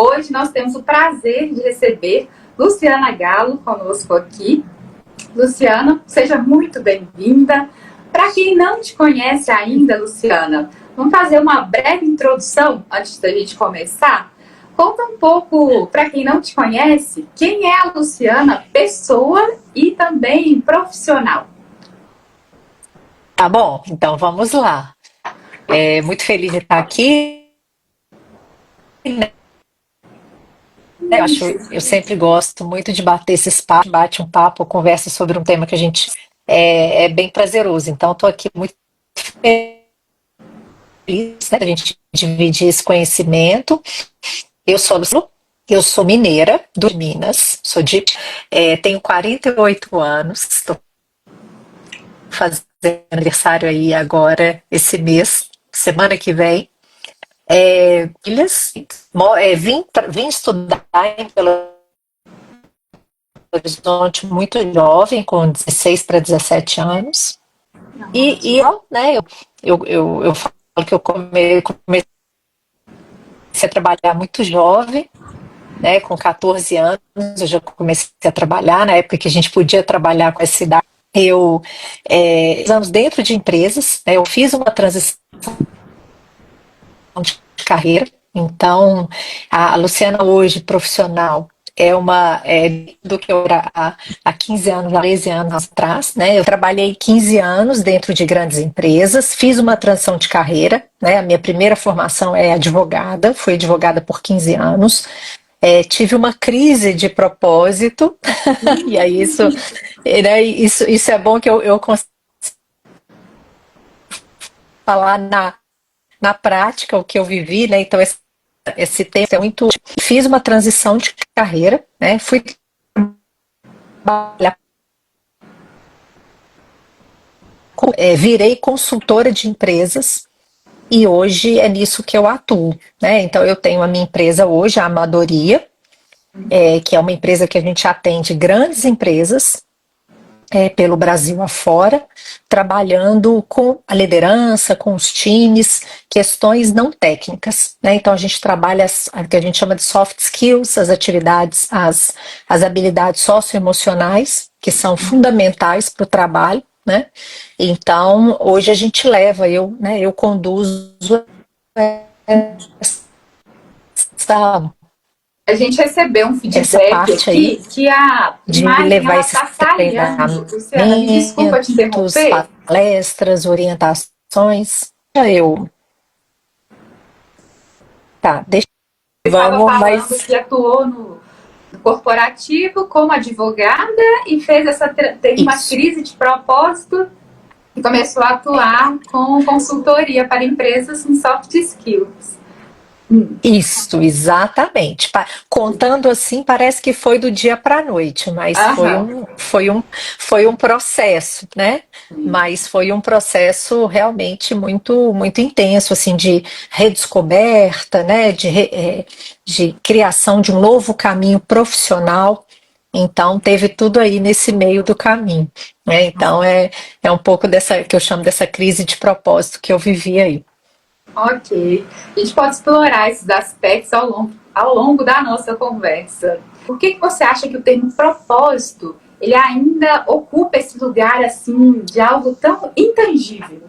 hoje nós temos o prazer de receber Luciana Galo conosco aqui. Luciana, seja muito bem-vinda. Para quem não te conhece ainda, Luciana, vamos fazer uma breve introdução antes da gente começar? Conta um pouco, para quem não te conhece, quem é a Luciana, pessoa e também profissional. Tá bom, então vamos lá. Muito feliz de estar aqui, né? Eu sempre gosto muito de bater esses papos, bate um papo, conversa sobre um tema que a gente é bem prazeroso. Então, estou aqui muito feliz, né, da gente dividir esse conhecimento. Eu sou mineira, de Minas, tenho 48 anos, estou fazendo aniversário aí agora, esse mês, semana que vem. Vim estudar em Belo Horizonte muito jovem, com 16 para 17 anos. Eu falo que eu comecei a trabalhar muito jovem, né, com 14 anos, eu já comecei a trabalhar, na época que a gente podia trabalhar com essa idade. Anos dentro de empresas, né, eu fiz uma transição de carreira. Então, a Luciana hoje, profissional, do que eu era há 15 anos, há 13 anos atrás, né? Eu trabalhei 15 anos dentro de grandes empresas, fiz uma transição de carreira, né? A minha primeira formação é advogada, fui advogada por 15 anos. Tive uma crise de propósito, e aí isso é bom que eu consigo falar na prática o que eu vivi, né? Então, esse tempo é muito. Fiz uma transição de carreira, né? Fui trabalhar, virei consultora de empresas e hoje é nisso que eu atuo, né? Então, eu tenho a minha empresa hoje, a Amadoria, que é uma empresa que a gente atende grandes empresas pelo Brasil afora, trabalhando com a liderança, com os times, questões não técnicas, né? Então a gente trabalha o que a gente chama de soft skills, as atividades, as habilidades socioemocionais, que são fundamentais para o trabalho, né? Então hoje a gente leva, eu conduzo essa, A gente recebeu um essa feedback parte aí aqui que a de imagem ela levar esses está falhando. treinamentos, Luciana, me desculpa te interromper. palestras, orientações. Eu, tá, deixa, Você estava vamos, falando mas que atuou no corporativo como advogada e teve uma isso. crise de propósito e começou a atuar com consultoria para empresas em soft skills. Isso, exatamente. Contando assim, parece que foi do dia para a noite, mas Aham. foi um processo, né? Mas foi um processo realmente muito, muito intenso, assim, de redescoberta, né? De criação de um novo caminho profissional. Então, teve tudo aí nesse meio do caminho, né? Então, é um pouco dessa, que eu chamo dessa crise de propósito que eu vivi aí. Ok. A gente pode explorar esses aspectos ao longo da nossa conversa. Por que você acha que o termo propósito ele ainda ocupa esse lugar assim de algo tão intangível?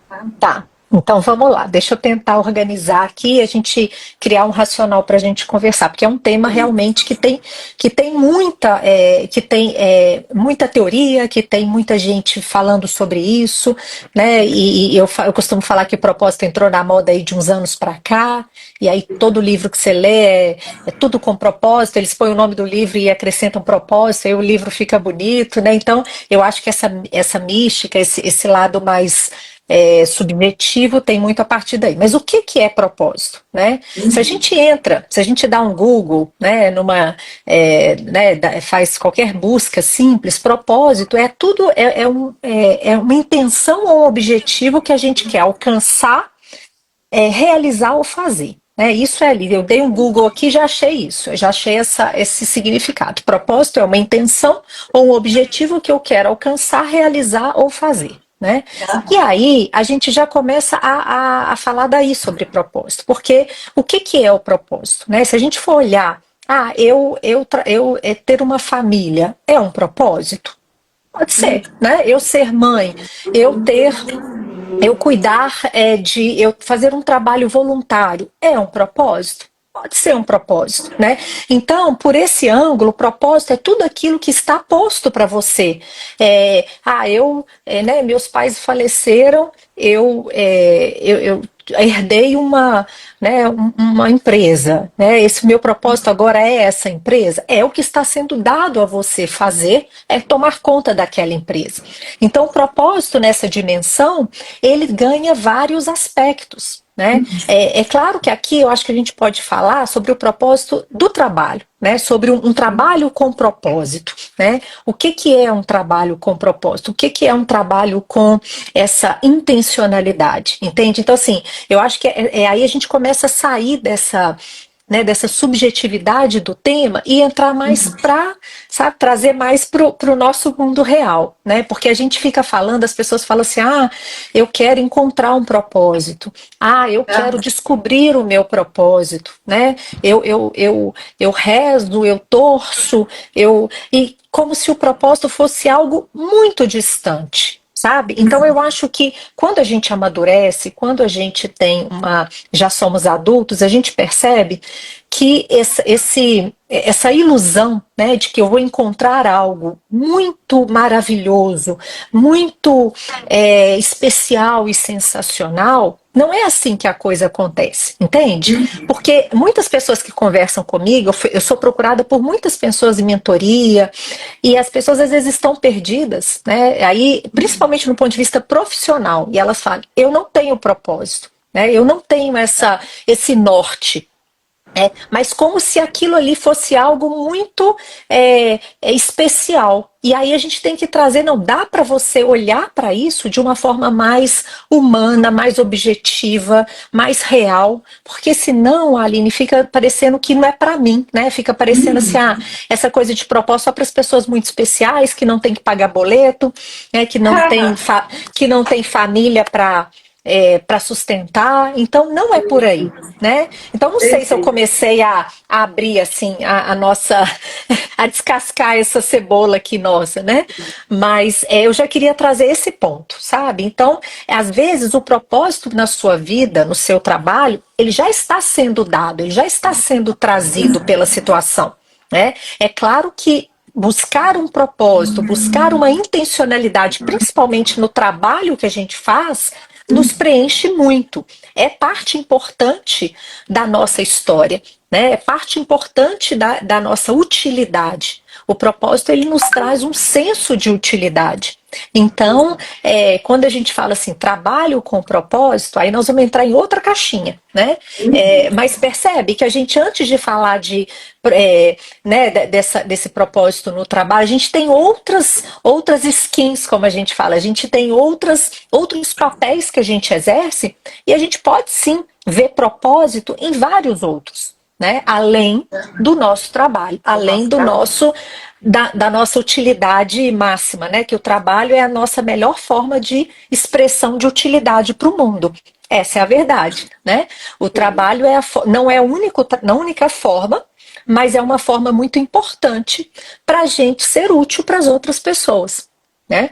Tá? Tá, então vamos lá, deixa eu tentar organizar aqui e a gente criar um racional para a gente conversar, porque é um tema realmente que tem muita teoria, que tem muita gente falando sobre isso, né? Eu costumo falar que o propósito entrou na moda aí de uns anos para cá, e aí todo livro que você lê é tudo com propósito, eles põem o nome do livro e acrescentam propósito, aí o livro fica bonito, né? Então eu acho que essa mística, esse lado mais subjetivo tem muito a partir daí. Mas o que é propósito, né? Se a gente dá um Google, né, faz qualquer busca simples, propósito é tudo, é uma intenção ou um objetivo que a gente quer alcançar, realizar ou fazer. Isso é ali. Eu dei um Google aqui e já achei isso. Eu já achei esse significado. Propósito é uma intenção ou um objetivo que eu quero alcançar, realizar ou fazer. né? E aí a gente já começa a falar daí sobre propósito, porque o que é o propósito, né? Se a gente for olhar, ter uma família é um propósito? Pode ser, né? Eu ser mãe, eu ter, eu cuidar eu fazer um trabalho voluntário é um propósito? Pode ser um propósito, né? Então, por esse ângulo, o propósito é tudo aquilo que está posto para você. Né, meus pais faleceram, eu herdei uma empresa, né? Esse meu propósito agora é essa empresa. É o que está sendo dado a você fazer, é tomar conta daquela empresa. Então, o propósito nessa dimensão, ele ganha vários aspectos. Né? É claro que aqui eu acho que a gente pode falar sobre o propósito do trabalho, né? Sobre um trabalho com propósito. Né? O que é um trabalho com propósito? O que é um trabalho com essa intencionalidade? Entende? Então, assim, eu acho que aí a gente começa a sair dessa, né, dessa subjetividade do tema e entrar mais para, sabe, trazer mais para o nosso mundo real, né? Porque a gente fica falando, as pessoas falam assim, eu quero encontrar um propósito, eu quero descobrir o meu propósito, né? Eu rezo, eu torço, e como se o propósito fosse algo muito distante. Sabe? Então eu acho que quando a gente amadurece, quando a gente já somos adultos, a gente percebe que essa ilusão, né, de que eu vou encontrar algo muito maravilhoso, muito especial e sensacional, não é assim que a coisa acontece, entende? Porque muitas pessoas que conversam comigo, eu sou procurada por muitas pessoas em mentoria, e as pessoas às vezes estão perdidas, né? Aí, principalmente no ponto de vista profissional, e elas falam, eu não tenho propósito, né? Eu não tenho esse norte. Mas como se aquilo ali fosse algo muito especial. E aí a gente tem que trazer, não dá para você olhar para isso de uma forma mais humana, mais objetiva, mais real, porque senão, Aline, fica parecendo que não é para mim, né? Fica parecendo assim, essa coisa de propósito só para as pessoas muito especiais, que não tem que pagar boleto, né? Que não tem família para sustentar, então não é por aí, né? Então não sei se eu comecei a abrir assim a nossa, a descascar essa cebola aqui nossa, né? Mas eu já queria trazer esse ponto, sabe? Então, às vezes o propósito na sua vida, no seu trabalho, ele já está sendo dado, ele já está sendo trazido pela situação, né? É claro que buscar um propósito, buscar uma intencionalidade, principalmente no trabalho que a gente faz, nos preenche muito. É parte importante da nossa história, né? É parte importante da nossa utilidade. O propósito, ele nos traz um senso de utilidade. Então, quando a gente fala assim, trabalho com propósito, aí nós vamos entrar em outra caixinha, né? Mas percebe que a gente, antes de falar né, desse propósito no trabalho, a gente tem outras skins, como a gente fala, a gente tem outros papéis que a gente exerce e a gente pode sim ver propósito em vários outros. Né? Além do nosso trabalho, além da nossa utilidade máxima, né? Que o trabalho é a nossa melhor forma de expressão de utilidade para o mundo. Essa é a verdade, né? O trabalho não é a única forma, mas é uma forma muito importante para a gente ser útil para as outras pessoas, né?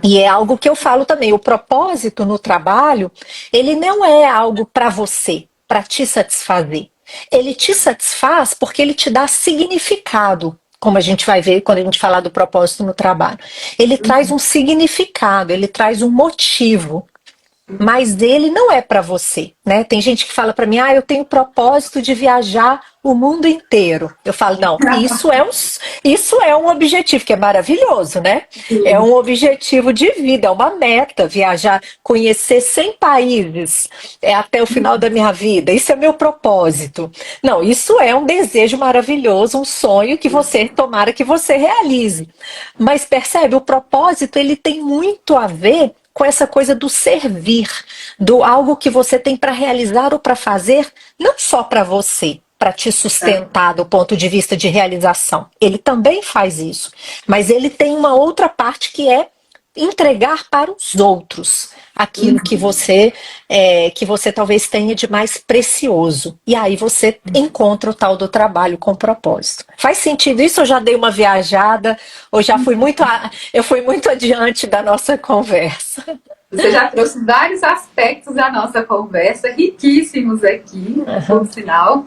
E é algo que eu falo também, o propósito no trabalho, ele não é algo para você, para te satisfazer. Ele te satisfaz porque ele te dá significado, como a gente vai ver quando a gente falar do propósito no trabalho. Ele traz um significado, ele traz um motivo, mas ele não é para você, né? Tem gente que fala para mim, eu tenho o propósito de viajar o mundo inteiro. Eu falo, não, isso é um objetivo que é maravilhoso, né? É um objetivo de vida, é uma meta, viajar, conhecer 100 países até o final da minha vida. Isso é meu propósito. Não, isso é um desejo maravilhoso, um sonho que tomara que você realize. Mas percebe, o propósito, ele tem muito a ver com essa coisa do servir, do algo que você tem para realizar ou para fazer, não só para você, para te sustentar do ponto de vista de realização. Ele também faz isso, mas ele tem uma outra parte que é entregar para os outros aquilo que você talvez tenha de mais precioso. E aí você encontra o tal do trabalho com propósito. Faz sentido isso? Eu já dei uma viajada, ou já eu fui muito adiante da nossa conversa. Você já trouxe vários aspectos da nossa conversa, riquíssimos aqui, por sinal.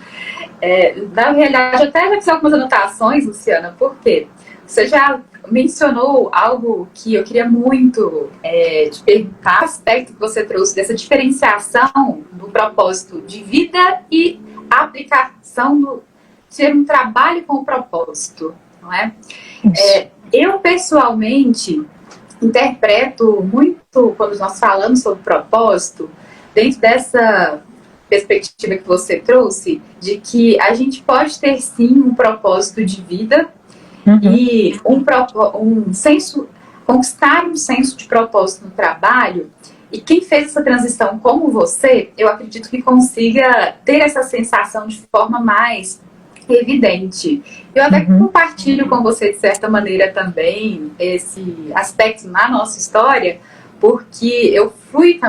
Na realidade, até já fiz algumas anotações, Luciana, porque você já mencionou algo que eu queria muito te perguntar, o aspecto que você trouxe dessa diferenciação do propósito de vida e a aplicação do ser um trabalho com propósito, não é? Eu, pessoalmente, interpreto muito, quando nós falamos sobre propósito, dentro dessa perspectiva que você trouxe, de que a gente pode ter sim um propósito de vida e um senso, conquistar um senso de propósito no trabalho. E quem fez essa transição como você, eu acredito que consiga ter essa sensação de forma mais evidente. Eu até compartilho com você, de certa maneira, também esse aspecto na nossa história, porque eu fui,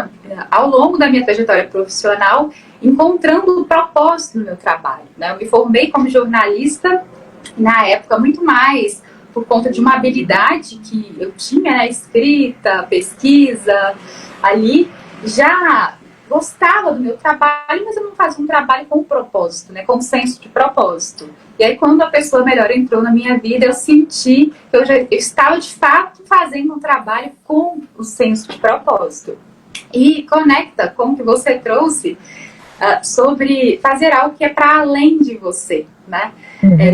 ao longo da minha trajetória profissional, encontrando o propósito no meu trabalho, né? Eu me formei como jornalista, na época, muito mais por conta de uma habilidade que eu tinha, né? Escrita, pesquisa, ali, já gostava do meu trabalho, mas eu não fazia um trabalho com propósito, né, com senso de propósito. E aí, quando a pessoa melhor entrou na minha vida, eu senti que eu estava, de fato, fazendo um trabalho com o senso de propósito. E conecta com o que você trouxe sobre fazer algo que é para além de você, né?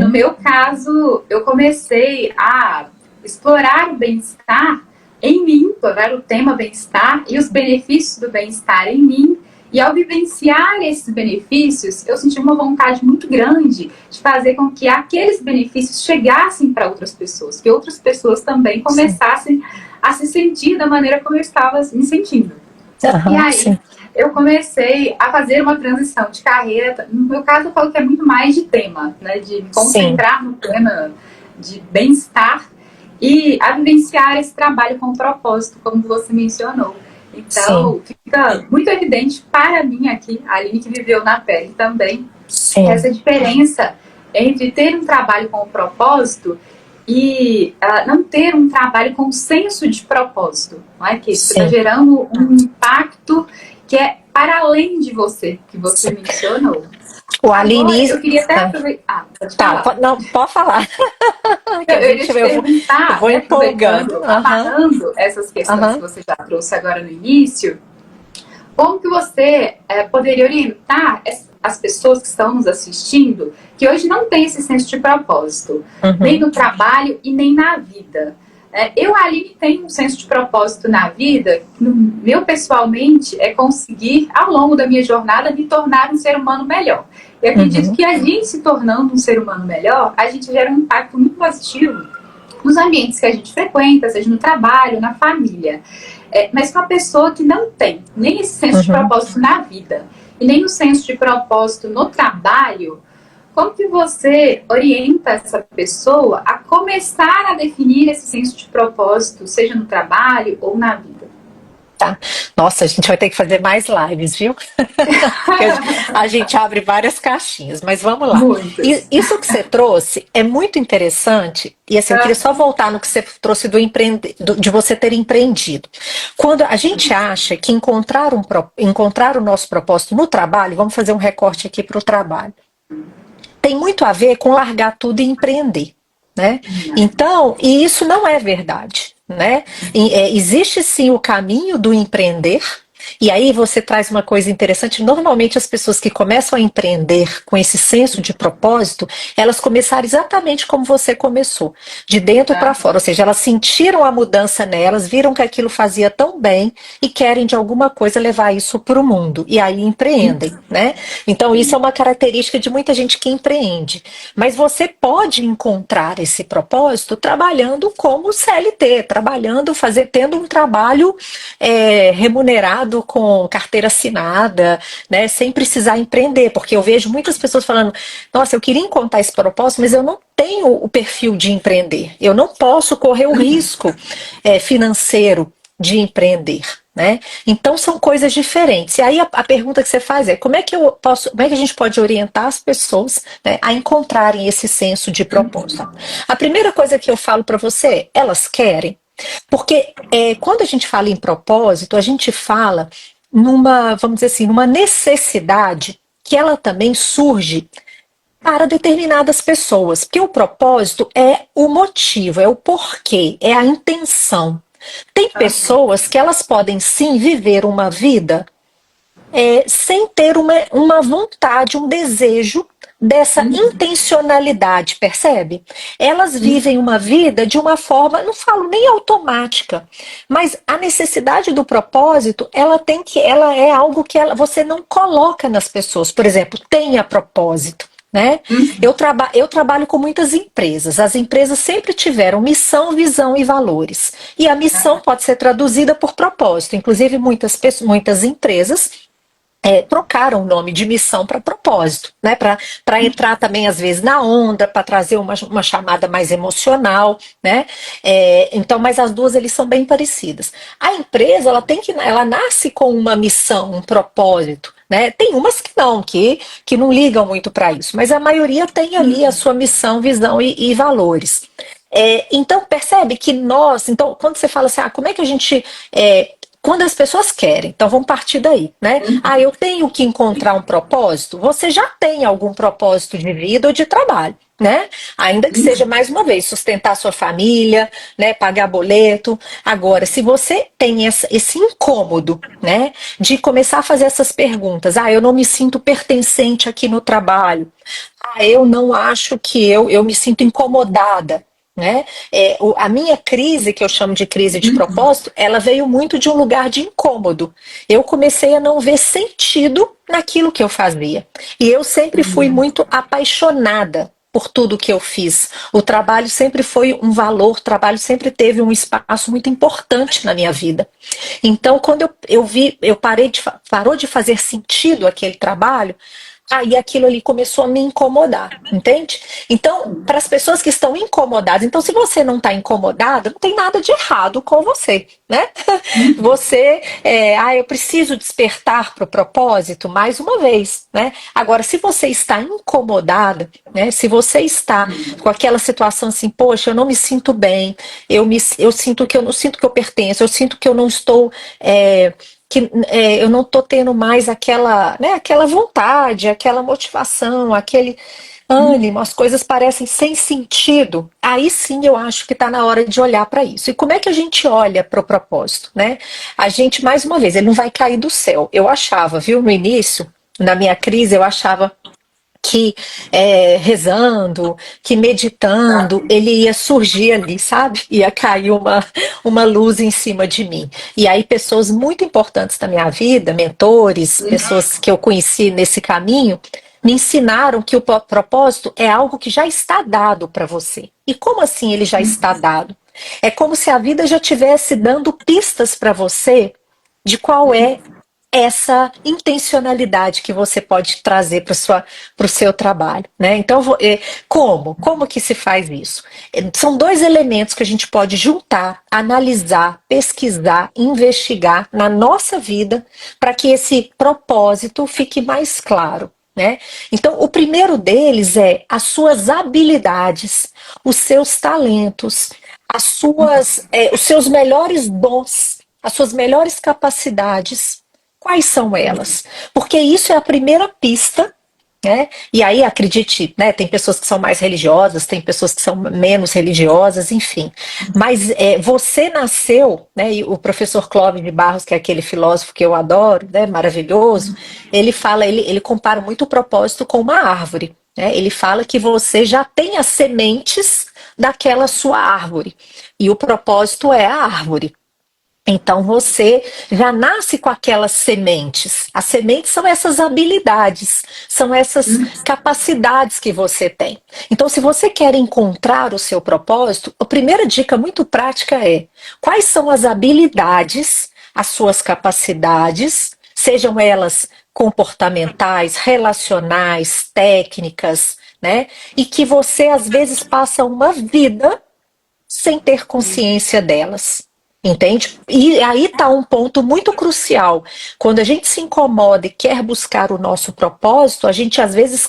No meu caso, eu comecei a explorar o bem-estar em mim, explorar o tema bem-estar e os benefícios do bem-estar em mim. E ao vivenciar esses benefícios, eu senti uma vontade muito grande de fazer com que aqueles benefícios chegassem para outras pessoas, que outras pessoas também começassem a se sentir da maneira como eu estava me sentindo. E aí, eu comecei a fazer uma transição de carreira. No meu caso, eu falo que é muito mais de tema, né? De me concentrar no tema de bem-estar e a vivenciar esse trabalho com propósito, como você mencionou. Então, fica muito evidente para mim aqui, a Aline que viveu na pele também, essa diferença entre ter um trabalho com propósito e não ter um trabalho com senso de propósito, não é? Que está gerando um impacto que é para além de você, que você mencionou. O Aline... eu queria até aproveitar. Não, pode falar. Eu vou empolgando, amarrando essas questões que você já trouxe agora no início. Como que você poderia orientar as pessoas que estão nos assistindo, que hoje não têm esse senso de propósito, nem no trabalho e nem na vida? Eu, Aline, tenho um senso de propósito na vida, meu pessoalmente, é conseguir, ao longo da minha jornada, me tornar um ser humano melhor. Eu acredito que a gente se tornando um ser humano melhor, a gente gera um impacto muito positivo nos ambientes que a gente frequenta, seja no trabalho, na família. Mas uma pessoa que não tem nem esse senso de propósito na vida e nem o senso de propósito no trabalho, como que você orienta essa pessoa a começar a definir esse senso de propósito, seja no trabalho ou na vida? Tá. Nossa, a gente vai ter que fazer mais lives, viu? A gente abre várias caixinhas, mas vamos lá. Isso que você trouxe é muito interessante, e assim, eu queria só voltar no que você trouxe de você ter empreendido. Quando a gente acha que encontrar o nosso propósito no trabalho, vamos fazer um recorte aqui para o trabalho, tem muito a ver com largar tudo e empreender, né? Então, e isso não é verdade, né? Existe sim o caminho do empreender. E aí você traz uma coisa interessante, normalmente as pessoas que começam a empreender com esse senso de propósito, elas começaram exatamente como você começou, de dentro para fora, ou seja, elas sentiram a mudança nelas, viram que aquilo fazia tão bem e querem de alguma coisa levar isso para o mundo, e aí empreendem, né? Então isso é uma característica de muita gente que empreende, mas você pode encontrar esse propósito trabalhando como CLT, tendo um trabalho remunerado com carteira assinada, né, sem precisar empreender, porque eu vejo muitas pessoas falando, nossa, eu queria encontrar esse propósito, mas eu não tenho o perfil de empreender, eu não posso correr o risco financeiro de empreender, né? Então são coisas diferentes. E aí a pergunta que você faz é como é que a gente pode orientar as pessoas, né, a encontrarem esse senso de propósito? A primeira coisa que eu falo para você é, elas querem? Porque quando a gente fala em propósito, a gente fala vamos dizer assim, numa necessidade que ela também surge para determinadas pessoas, porque o propósito é o motivo, é o porquê, é a intenção. Tem pessoas que elas podem sim viver uma vida sem ter uma vontade, um desejo dessa intencionalidade, percebe? Elas vivem uma vida de uma forma, não falo nem automática, mas a necessidade do propósito, ela é algo que você não coloca nas pessoas. Por exemplo, tenha propósito. Né? Eu trabalho com muitas empresas. As empresas sempre tiveram missão, visão e valores. E a missão pode ser traduzida por propósito. Inclusive, muitas empresas trocaram o nome de missão para propósito, né? Para entrar também, às vezes, na onda, para trazer uma chamada mais emocional, né? Então, mas as duas eles são bem parecidas. A empresa ela nasce com uma missão, um propósito. Né? Tem umas que não ligam muito para isso, mas a maioria tem ali a sua missão, visão e valores. Então, percebe que então, quando você fala assim, como é que a gente. Quando as pessoas querem, então vamos partir daí, né? Eu tenho que encontrar um propósito. Você já tem algum propósito de vida ou de trabalho, né? Ainda que seja, mais uma vez, sustentar sua família, né? Pagar boleto. Agora, se você tem esse incômodo, né? De começar a fazer essas perguntas. Eu não me sinto pertencente aqui no trabalho. Eu não acho que eu me sinto incomodada. Né? A minha crise, que eu chamo de crise de propósito, ela veio muito de um lugar de incômodo. Eu comecei a não ver sentido naquilo que eu fazia. E eu sempre fui muito apaixonada por tudo que eu fiz. O trabalho sempre foi um valor, o trabalho sempre teve um espaço muito importante na minha vida. Então, quando parou de fazer sentido aquele trabalho, aí aquilo ali começou a me incomodar, entende? Então, para as pessoas que estão incomodadas, então se você não está incomodada, não tem nada de errado com você, né? Você, eu preciso despertar para o propósito mais uma vez, né? Agora, se você está incomodada, né? Se você está com aquela situação assim, poxa, eu não me sinto bem, eu sinto que eu não sinto que eu pertenço, eu sinto que eu não estou eu não estou tendo mais aquela vontade, aquela motivação, aquele ânimo, as coisas parecem sem sentido. Aí sim eu acho que está na hora de olhar para isso. E como é que a gente olha para o propósito, né? A gente, mais uma vez, ele não vai cair do céu. Eu achava, viu, no início, na minha crise, eu achava que rezando, que meditando, ele ia surgir ali, sabe? Ia cair uma luz em cima de mim. E aí pessoas muito importantes da minha vida, mentores, pessoas que eu conheci nesse caminho, me ensinaram que o propósito é algo que já está dado para você. E como assim ele já está dado? É como se a vida já estivesse dando pistas para você de qual é essa intencionalidade que você pode trazer para o seu trabalho, né? Então, como que se faz isso? São dois elementos que a gente pode juntar, analisar, pesquisar, investigar na nossa vida para que esse propósito fique mais claro. Né? Então, o primeiro deles é as suas habilidades, os seus talentos, os seus melhores dons, as suas melhores capacidades. Quais são elas? Porque isso é a primeira pista, né? E aí, acredite, né? Tem pessoas que são mais religiosas, tem pessoas que são menos religiosas, enfim. Mas você nasceu, né? E o professor Clóvis de Barros, que é aquele filósofo que eu adoro, né? Maravilhoso, ele compara muito o propósito com uma árvore. Né? Ele fala que você já tem as sementes daquela sua árvore. E o propósito é a árvore. Então você já nasce com aquelas sementes. As sementes são essas habilidades, são essas capacidades que você tem. Então, se você quer encontrar o seu propósito, a primeira dica muito prática é: quais são as habilidades, as suas capacidades, sejam elas comportamentais, relacionais, técnicas, né? E que você às vezes passa uma vida sem ter consciência delas. Entende? E aí está um ponto muito crucial. Quando a gente se incomoda e quer buscar o nosso propósito, a gente às vezes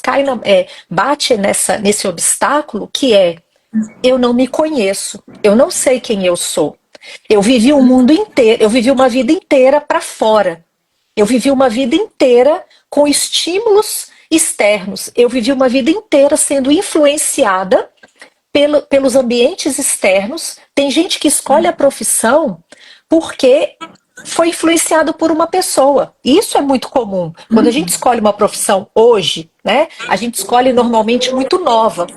bate nesse obstáculo que é: eu não me conheço, eu não sei quem eu sou. Eu vivi o mundo inteiro, eu vivi uma vida inteira para fora. Eu vivi uma vida inteira com estímulos externos. Eu vivi uma vida inteira sendo influenciada pelos ambientes externos. Tem gente que escolhe a profissão porque foi influenciado por uma pessoa. Isso é muito comum. Quando a gente escolhe uma profissão hoje, né, a gente escolhe normalmente muito nova.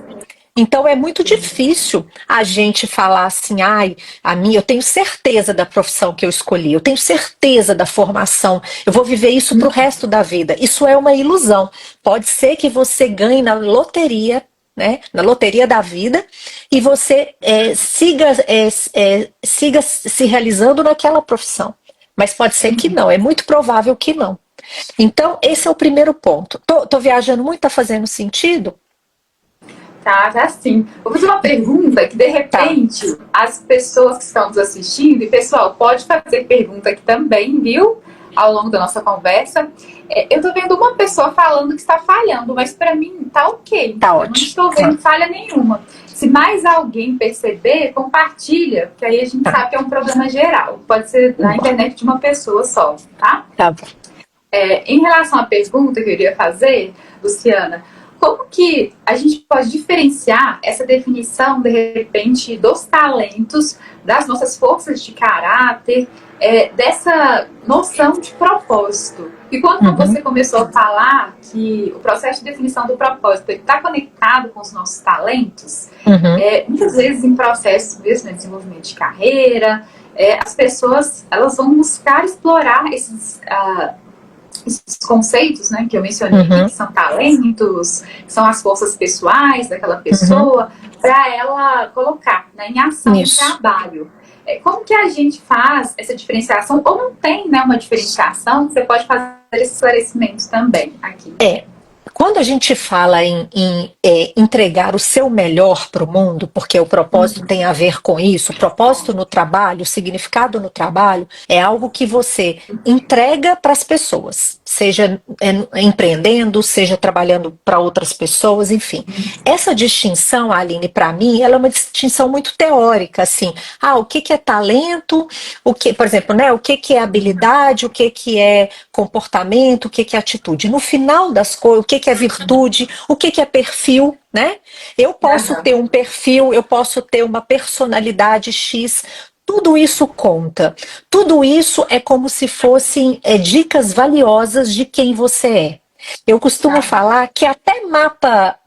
Então é muito difícil a gente falar assim: ai, a minha, eu tenho certeza da profissão que eu escolhi, eu tenho certeza da formação, eu vou viver isso para o resto da vida. Isso é uma ilusão. Pode ser que você ganhe na loteria, né, na loteria da vida, e você siga se realizando naquela profissão. Mas pode ser que não, é muito provável que não. Então, esse é o primeiro ponto. Tô viajando muito, tá fazendo sentido? Tá, já sim. Vou fazer uma pergunta que, de repente, as pessoas que estão nos assistindo, e pessoal, pode fazer pergunta aqui também, viu? Ao longo da nossa conversa. Eu tô vendo uma pessoa falando que está falhando, mas para mim tá ok. Tá Eu ótimo. não estou vendo falha nenhuma. Se mais alguém perceber, compartilha, que aí a gente sabe que é um problema geral. Pode ser na internet de uma pessoa só, tá? Tá bom. Em relação à pergunta que eu iria fazer, Luciana, como que a gente pode diferenciar essa definição, de repente, dos talentos, das nossas forças de caráter, dessa noção de propósito? E quando você começou a falar que o processo de definição do propósito está conectado com os nossos talentos, muitas vezes em processos mesmo de desenvolvimento de carreira, as pessoas elas vão buscar explorar esses conceitos, né, que eu mencionei aqui, que são talentos, que são as forças pessoais daquela pessoa, para ela colocar, né, em ação no trabalho. Como que a gente faz essa diferenciação? Ou não tem, né, uma diferenciação? Você pode fazer esse esclarecimento também aqui. Quando a gente fala em entregar o seu melhor para o mundo, porque o propósito tem a ver com isso, o propósito no trabalho, o significado no trabalho, é algo que você entrega para as pessoas, seja empreendendo, seja trabalhando para outras pessoas, enfim. Essa distinção, Aline, para mim, ela é uma distinção muito teórica, assim. O que é talento, por exemplo, né, o que é habilidade, o que é comportamento, o que é atitude. No final das coisas, o que é virtude, o que é perfil, né? Eu posso ter um perfil, eu posso ter uma personalidade X, tudo isso conta. Tudo isso é como se fossem dicas valiosas de quem você é. Eu costumo falar que até mapa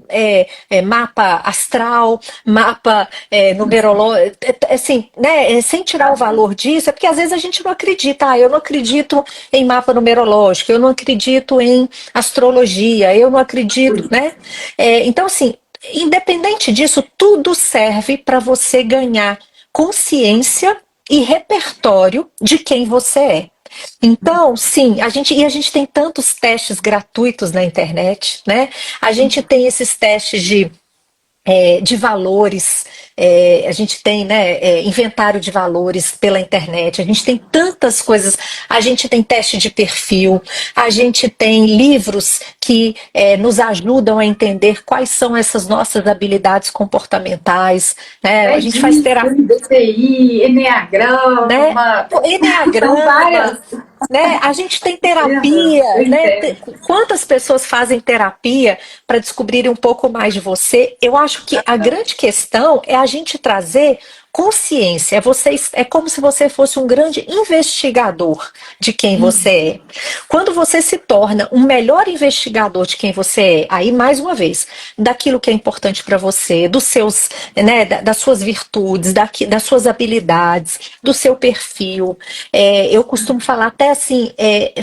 astral, mapa numerológico, assim, né, sem tirar o valor disso, é porque às vezes a gente não acredita. Eu não acredito em mapa numerológico, eu não acredito em astrologia, eu não acredito, né? Então, assim, independente disso, tudo serve para você ganhar consciência e repertório de quem você é. Então, sim, a gente tem tantos testes gratuitos na internet, né? A gente tem esses testes de valores, a gente tem, né, inventário de valores pela internet, a gente tem tantas coisas, a gente tem teste de perfil, a gente tem livros que nos ajudam a entender quais são essas nossas habilidades comportamentais, né? A gente faz terapia. DCI, Enneagrama, né? Enneagrama, né? A gente tem terapia, né? Quantas pessoas fazem terapia para descobrirem um pouco mais de você? Eu acho que a grande questão é a gente trazer consciência. É como se você fosse um grande investigador de quem você é. Quando você se torna um melhor investigador de quem você é, aí mais uma vez, daquilo que é importante para você, dos seus, né, das suas virtudes, das suas habilidades, do seu perfil. Eu costumo falar até assim,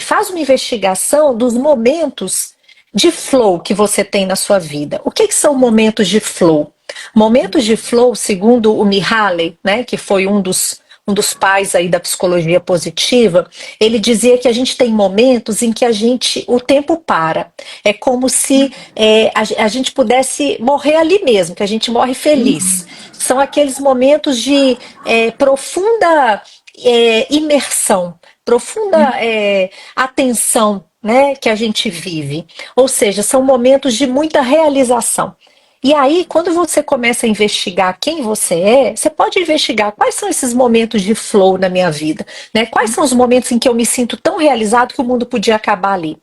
faz uma investigação dos momentos de flow que você tem na sua vida. O que são momentos de flow? Momentos de flow, segundo o Mihaly, né, que foi um dos um dos pais aí da psicologia positiva, ele dizia que a gente tem momentos em que o tempo para. É como se a gente pudesse morrer ali mesmo, que a gente morre feliz. São aqueles momentos de profunda imersão, profunda atenção, né, que a gente vive. Ou seja, são momentos de muita realização. E aí, quando você começa a investigar quem você é, você pode investigar quais são esses momentos de flow na minha vida, né? Quais são os momentos em que eu me sinto tão realizado que o mundo podia acabar ali.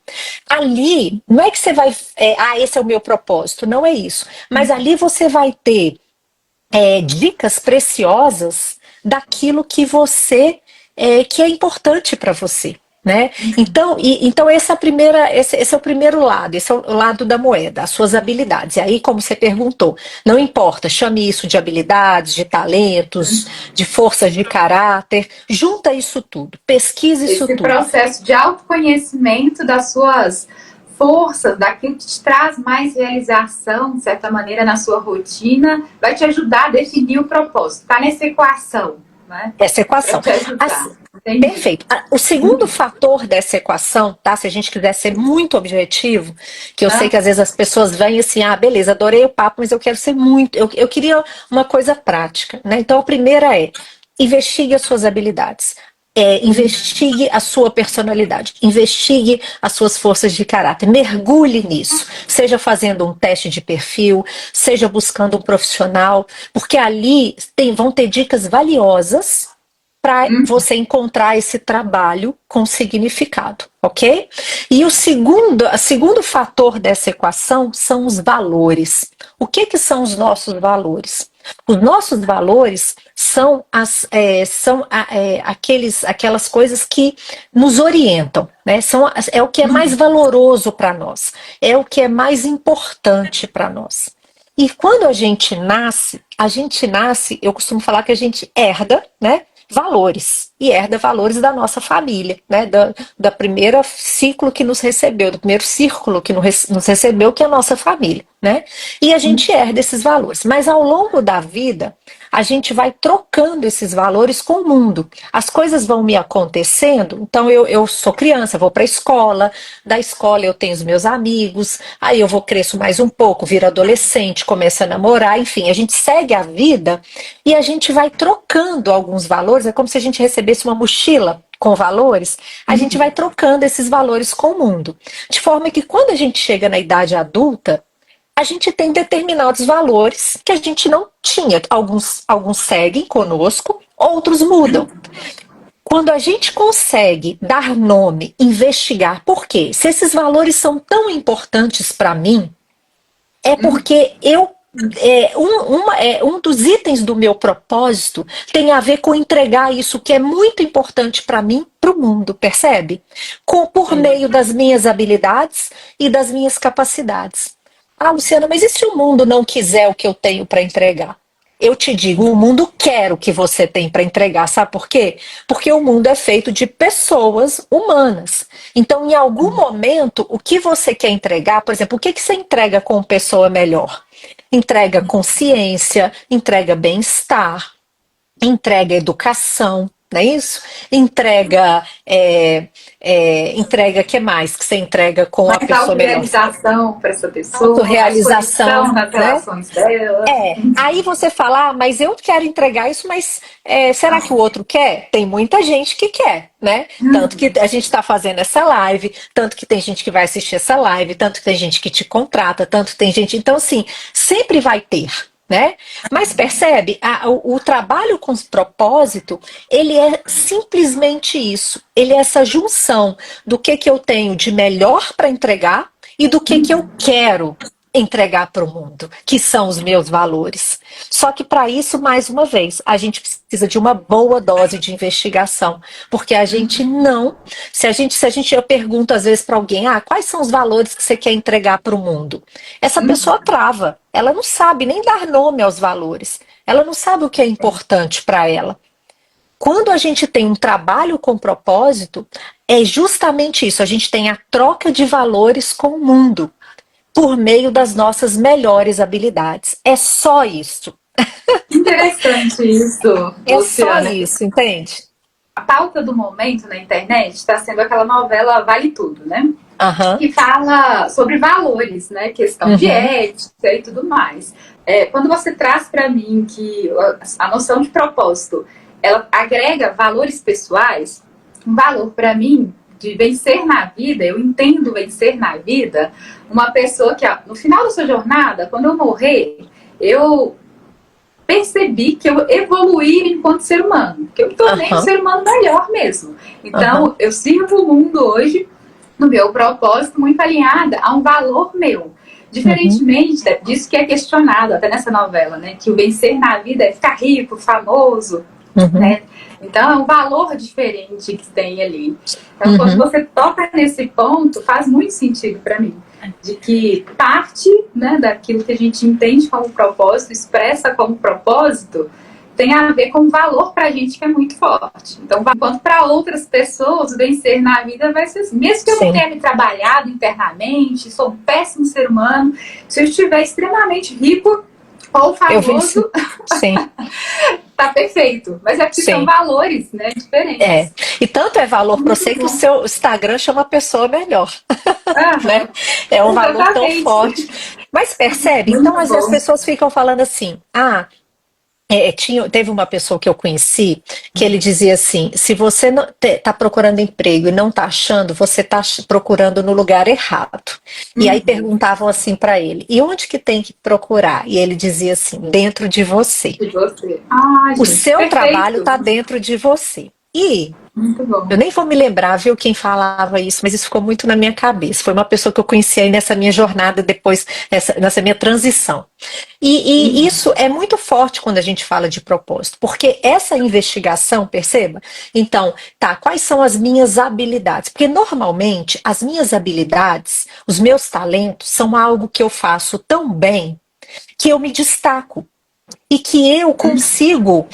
Ali, não é que você vai, esse é o meu propósito, não é isso. Mas ali você vai ter dicas preciosas daquilo que que é importante para você. Né? Então esse é o primeiro lado, esse é o lado da moeda, as suas habilidades. E aí, como você perguntou, não importa, chame isso de habilidades, de talentos, de forças de caráter, junta isso tudo, pesquisa isso Esse tudo. processo de autoconhecimento das suas forças, daquilo que te traz mais realização, de certa maneira, na sua rotina, vai te ajudar a definir o propósito. Está nessa equação, né? Essa equação. Perfeito. O segundo fator dessa equação, tá? Se a gente quiser ser muito objetivo, que eu sei que às vezes as pessoas vêm assim, beleza, adorei o papo, mas eu quero ser muito, eu queria uma coisa prática, né? Então a primeira é, investigue as suas habilidades. Investigue a sua personalidade, investigue as suas forças de caráter, mergulhe nisso, seja fazendo um teste de perfil, seja buscando um profissional, porque ali vão ter dicas valiosas para você encontrar esse trabalho com significado, ok? E o segundo fator dessa equação são os valores. O que são os nossos valores? Os nossos valores são aquelas coisas que nos orientam, né? É o que é mais valoroso para nós, é o que é mais importante para nós. E quando a gente nasce, eu costumo falar que a gente herda, né? Valores, e herda valores da nossa família, né? Da primeira ciclo que nos recebeu, do primeiro círculo que nos recebeu, que é a nossa família, né? E a gente herda esses valores, mas ao longo da vida a gente vai trocando esses valores com o mundo. As coisas vão me acontecendo, então eu sou criança, vou para a escola, da escola eu tenho os meus amigos, aí eu cresço mais um pouco, viro adolescente, começo a namorar, enfim, a gente segue a vida e a gente vai trocando alguns valores, é como se a gente recebesse uma mochila com valores, a gente vai trocando esses valores com o mundo. De forma que quando a gente chega na idade adulta, a gente tem determinados valores que a gente não tinha. Alguns seguem conosco, outros mudam. Quando a gente consegue dar nome, investigar, por quê? Se esses valores são tão importantes para mim, é porque um dos itens do meu propósito tem a ver com entregar isso que é muito importante para mim, para o mundo, percebe? Por meio das minhas habilidades e das minhas capacidades. Luciana, mas e se o mundo não quiser o que eu tenho para entregar? Eu te digo, o mundo quer o que você tem para entregar, sabe por quê? Porque o mundo é feito de pessoas humanas. Então, em algum momento, o que você quer entregar, por exemplo, o que você entrega com pessoa melhor? Entrega consciência, entrega bem-estar, entrega educação, não é isso? Entrega, que mais que você entrega com a pessoa melhor? Autorrealização para essa pessoa, autorrealização nas relações dela. Aí você fala, mas eu quero entregar isso, mas será que o outro quer? Tem muita gente que quer, né? Tanto que a gente está fazendo essa live, tanto que tem gente que vai assistir essa live, tanto que tem gente que te contrata, tanto que tem gente... Então, assim, sempre vai ter. Né? Mas percebe, o trabalho com propósito, ele é simplesmente isso. Ele é essa junção do que eu tenho de melhor para entregar e do que eu quero entregar para o mundo, que são os meus valores. Só que para isso, mais uma vez, a gente precisa de uma boa dose de investigação, porque a gente não, eu pergunto às vezes para alguém, quais são os valores que você quer entregar para o mundo? Essa pessoa trava, ela não sabe nem dar nome aos valores, ela não sabe o que é importante para ela. Quando a gente tem um trabalho com propósito, é justamente isso, a gente tem a troca de valores com o mundo, por meio das nossas melhores habilidades. É só isso. Interessante isso, É só Luciana. isso, entende? A pauta do momento na internet está sendo aquela novela Vale Tudo, né? Aham, Que fala sobre valores, né? Questão de uhum, ética e tudo mais. Quando você traz para mim que a noção de propósito ela agrega valores pessoais, um valor para mim de vencer na vida, eu entendo vencer na vida, uma pessoa que no final da sua jornada, quando eu morrer, eu percebi que eu evoluí enquanto ser humano, que eu me tornei um aham, ser humano melhor mesmo. aham, Então, eu sirvo o mundo hoje no meu propósito muito alinhada a um valor meu. uhum, Diferentemente disso que é questionado até nessa novela, né? Que o vencer na vida é ficar rico, famoso, uhum, né? Então é um valor diferente que tem ali. Então quando uhum. você toca nesse ponto, faz muito sentido para mim, de que parte, né, daquilo que a gente entende como propósito, expressa como propósito, tem a ver com valor para a gente que é muito forte. Então, enquanto para outras pessoas, vencer na vida vai ser assim. Mesmo que eu não Sim, tenha me trabalhado internamente, sou um péssimo ser humano, se eu estiver extremamente rico ou eu venci. famoso, Sim, tá perfeito. Mas é porque são sim. valores, né, É. diferentes. E tanto é valor para Muito você que o bom. seu Instagram chama a pessoa melhor, né? Aham. É um valor tão Exatamente. forte. Mas percebe? Então, Muito às vezes as bom. pessoas ficam falando assim: teve uma pessoa que eu conheci que ele dizia assim: se você está procurando emprego e não está achando, você está procurando no lugar errado. E aí Uhum. perguntavam assim para ele: e onde que tem que procurar? E ele dizia assim: dentro de você. E você? Ah, O gente, seu trabalho perfeito. está dentro de você. E Muito bom. eu nem vou me lembrar, viu, quem falava isso, mas isso ficou muito na minha cabeça. Foi uma pessoa que eu conheci aí nessa minha jornada depois, nessa minha transição. E Uhum. isso é muito forte quando a gente fala de propósito, porque essa investigação, perceba? Então, tá, quais são as minhas habilidades? Porque normalmente as minhas habilidades, os meus talentos, são algo que eu faço tão bem que eu me destaco e que eu consigo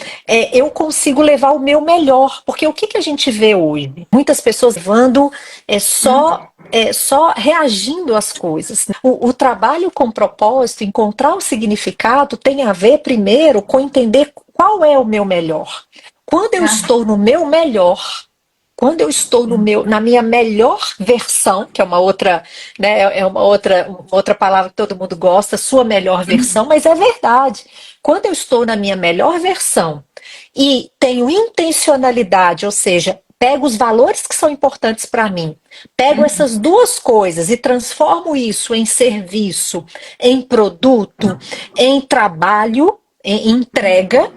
levar o meu melhor, porque o que, que a gente vê hoje? Muitas pessoas levando só reagindo às coisas. O trabalho com propósito, encontrar o significado, tem a ver primeiro com entender qual é o meu melhor. Quando eu Ah, estou no meu melhor, quando eu estou na minha melhor versão, que é uma outra, né, é uma outra palavra que todo mundo gosta, sua melhor versão, mas é verdade. Quando eu estou na minha melhor versão e tenho intencionalidade, ou seja, pego os valores que são importantes para mim, pego essas duas coisas e transformo isso em serviço, em produto, em trabalho, em entrega,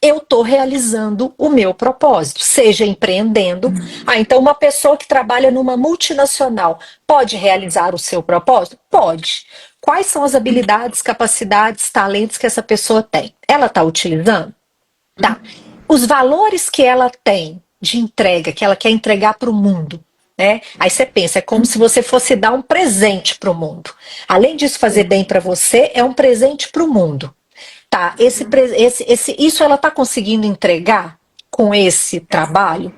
eu estou realizando o meu propósito, seja empreendendo. Então uma pessoa que trabalha numa multinacional pode realizar o seu propósito? Pode. Quais são as habilidades, capacidades, talentos que essa pessoa tem? Ela está utilizando? Tá. Os valores que ela tem de entrega, que ela quer entregar para o mundo, né? Aí você pensa, é como se você fosse dar um presente para o mundo. Além disso fazer bem para você, é um presente para o mundo. Tá, isso ela está conseguindo entregar com esse trabalho?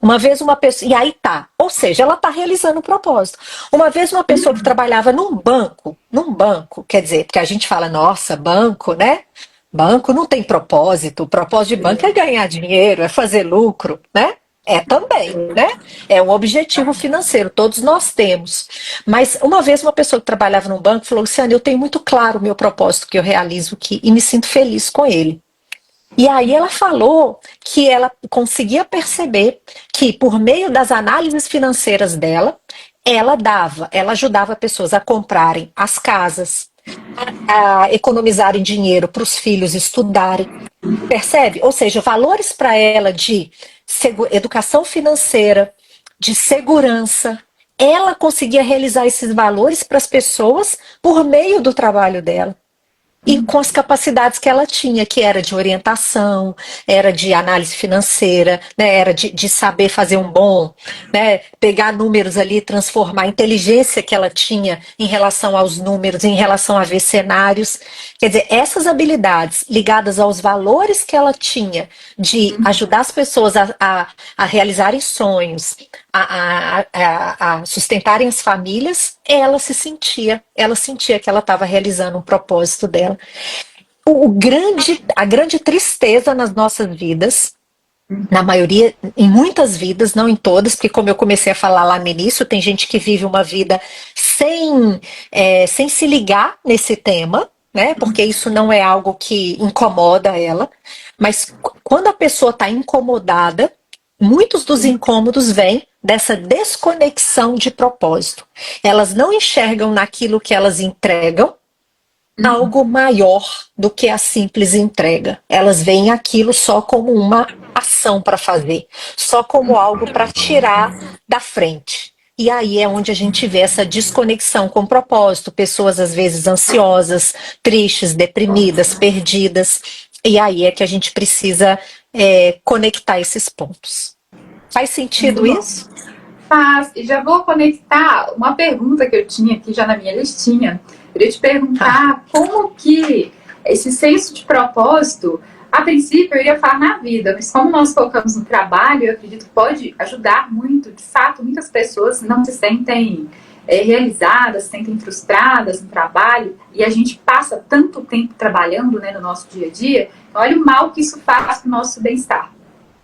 Uma vez uma pessoa. E aí tá. Ou seja, ela está realizando o propósito. Uma vez uma pessoa que trabalhava num banco, quer dizer, porque a gente fala, nossa, banco, né? Banco não tem propósito. O propósito de banco é ganhar dinheiro, é fazer lucro, né? É também, né? É um objetivo financeiro, todos nós temos. Mas uma vez uma pessoa que trabalhava num banco falou: Luciana, eu tenho muito claro o meu propósito que eu realizo aqui e me sinto feliz com ele. E aí ela falou que ela conseguia perceber que por meio das análises financeiras dela, ela ajudava pessoas a comprarem as casas, a economizarem dinheiro para os filhos estudarem. Percebe? Ou seja, valores para ela de educação financeira, de segurança. Ela conseguia realizar esses valores para as pessoas por meio do trabalho dela e com as capacidades que ela tinha, que era de orientação, era de análise financeira, né, era de saber fazer um bom, né, pegar números ali, transformar a inteligência que ela tinha em relação aos números, em relação a ver cenários. Quer dizer, essas habilidades ligadas aos valores que ela tinha de ajudar as pessoas a realizarem sonhos, a sustentarem as famílias, ela sentia que ela estava realizando um propósito dela. a grande tristeza nas nossas vidas, na maioria, em muitas vidas, não em todas, porque como eu comecei a falar lá no início, tem gente que vive uma vida sem se ligar nesse tema, né? Porque isso não é algo que incomoda ela. Mas quando a pessoa está incomodada, muitos dos incômodos vêm dessa desconexão de propósito. Elas não enxergam naquilo que elas entregam algo maior do que a simples entrega. Elas veem aquilo só como uma ação para fazer, só como algo para tirar da frente. E aí é onde a gente vê essa desconexão com o propósito, pessoas às vezes ansiosas, tristes, deprimidas, perdidas. E aí é que a gente precisa conectar esses pontos. Faz sentido isso? Faz. E já vou conectar uma pergunta que eu tinha aqui já na minha listinha. Eu queria te perguntar como que esse senso de propósito, a princípio eu iria falar na vida, mas como nós colocamos no trabalho, eu acredito que pode ajudar muito. De fato, muitas pessoas não se sentem realizadas, se sentem frustradas no trabalho, e a gente passa tanto tempo trabalhando, né, no nosso dia a dia. Olha o mal que isso faz para o nosso bem-estar.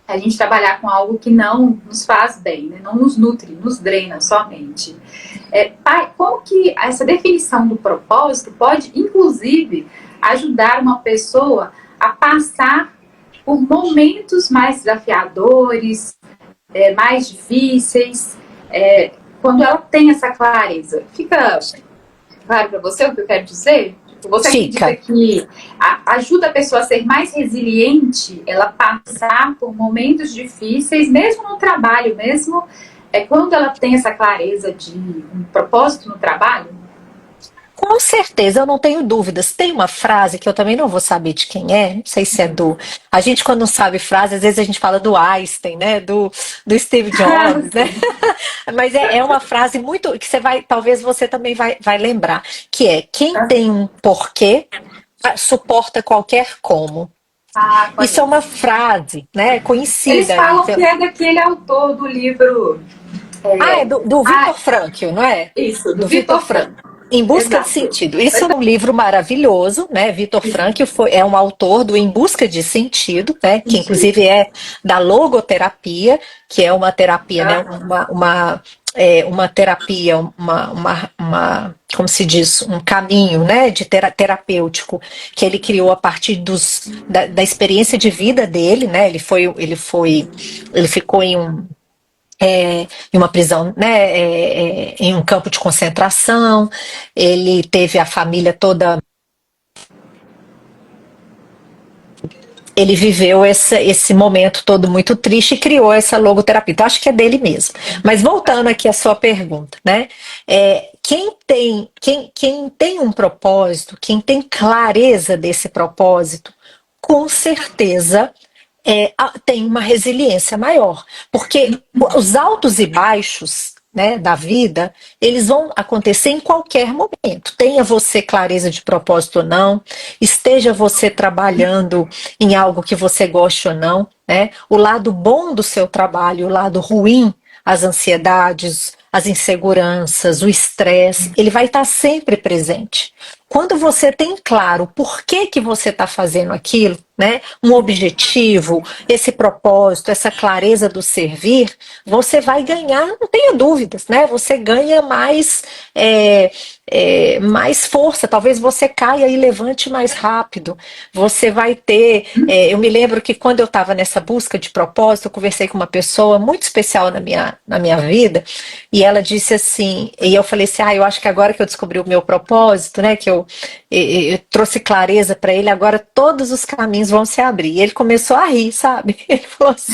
A gente trabalhar com algo que não nos faz bem, né? Não nos nutre, nos drena somente. Como que essa definição do propósito pode, inclusive, ajudar uma pessoa a passar por momentos mais desafiadores, mais difíceis, quando ela tem essa clareza? Fica claro para você o que eu quero dizer? Você acredita que ajuda a pessoa a ser mais resiliente, ela passar por momentos difíceis, mesmo no trabalho, mesmo quando ela tem essa clareza de um propósito no trabalho? Com certeza, eu não tenho dúvidas. Tem uma frase que eu também não vou saber de quem é, não sei se é do. A gente, quando não sabe frase, às vezes a gente fala do Einstein, né? Do Steve Jobs, né? Mas é uma frase muito. Que você vai. Talvez você também vai lembrar. Que é: quem tem um porquê suporta qualquer como. Isso é uma frase, né? Conhecida. Eles falam que é daquele autor do livro. É do Viktor Frankl, não é? Isso, do Viktor Frankl. Em Busca de Sentido. Isso é um livro maravilhoso, né? Viktor Frankl é um autor do Em Busca de Sentido, né? Que inclusive é da logoterapia, que é uma terapia, né? Uma terapia, como se diz, um caminho, né, de terapêutico que ele criou a partir da experiência de vida dele, né? Ele ficou em uma prisão, né, em um campo de concentração. Ele teve a família toda. Ele viveu esse momento todo muito triste e criou essa logoterapia. Então, acho que é dele mesmo. Mas voltando aqui à sua pergunta, né? Quem tem um propósito, quem tem clareza desse propósito, com certeza tem uma resiliência maior. Porque os altos e baixos, né, da vida, eles vão acontecer em qualquer momento. Tenha você clareza de propósito ou não, esteja você trabalhando em algo que você goste ou não, né? O lado bom do seu trabalho, o lado ruim, as ansiedades, as inseguranças, o estresse, ele vai estar sempre presente. Quando você tem claro por que você está fazendo aquilo, né? Um objetivo, esse propósito, essa clareza do servir, você vai ganhar, não tenha dúvidas, né? Você ganha mais força, talvez você caia e levante mais rápido. Você vai ter. Eu me lembro que quando eu estava nessa busca de propósito, eu conversei com uma pessoa muito especial na minha vida, e ela disse assim, e eu falei assim, eu acho que agora que eu descobri o meu propósito, né? Que eu trouxe clareza para ele, agora todos os caminhos vão se abrir. E ele começou a rir, sabe? Ele falou assim: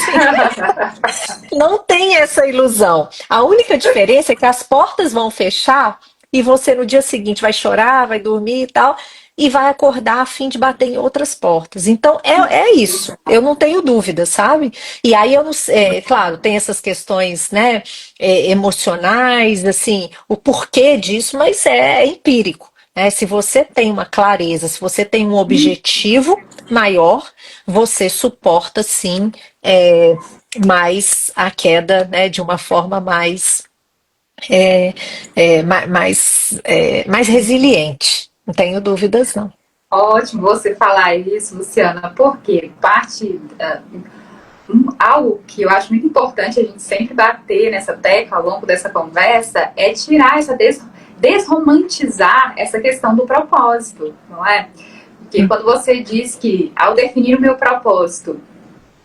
não tem essa ilusão. A única diferença é que as portas vão fechar e você no dia seguinte vai chorar, vai dormir e tal, e vai acordar a fim de bater em outras portas. Então é isso, eu não tenho dúvida, sabe? E aí eu não sei, claro, tem essas questões, né, emocionais, assim, o porquê disso, mas é empírico. Se você tem uma clareza, se você tem um objetivo maior, você suporta sim mais a queda, né, de uma forma mais resiliente. Não tenho dúvidas, não. Ótimo você falar isso, Luciana, porque algo que eu acho muito importante a gente sempre bater nessa tecla ao longo dessa conversa é tirar desromantizar essa questão do propósito, não é? Porque quando você diz que ao definir o meu propósito,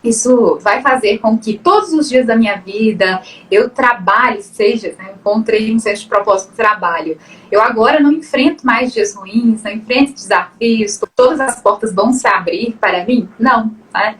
isso vai fazer com que todos os dias da minha vida eu trabalhe, seja, né, encontrei um senso de propósito no trabalho. Eu agora não enfrento mais dias ruins, não enfrento desafios, todas as portas vão se abrir para mim? Não. Né?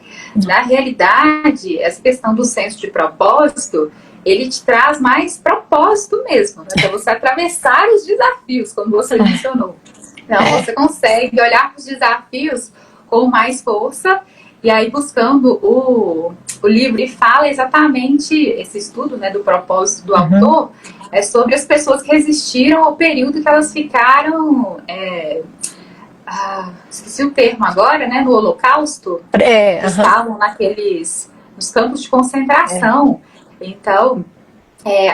Na realidade, essa questão do senso de propósito, ele te traz mais propósito mesmo, né, para você atravessar os desafios, como você mencionou. Então, você consegue olhar para os desafios com mais força. E aí, buscando o livro, ele fala exatamente, esse estudo, né, do propósito do autor, é sobre as pessoas que resistiram ao período que elas ficaram, esqueci o termo agora, né, no Holocausto, estavam nos campos de concentração. Então,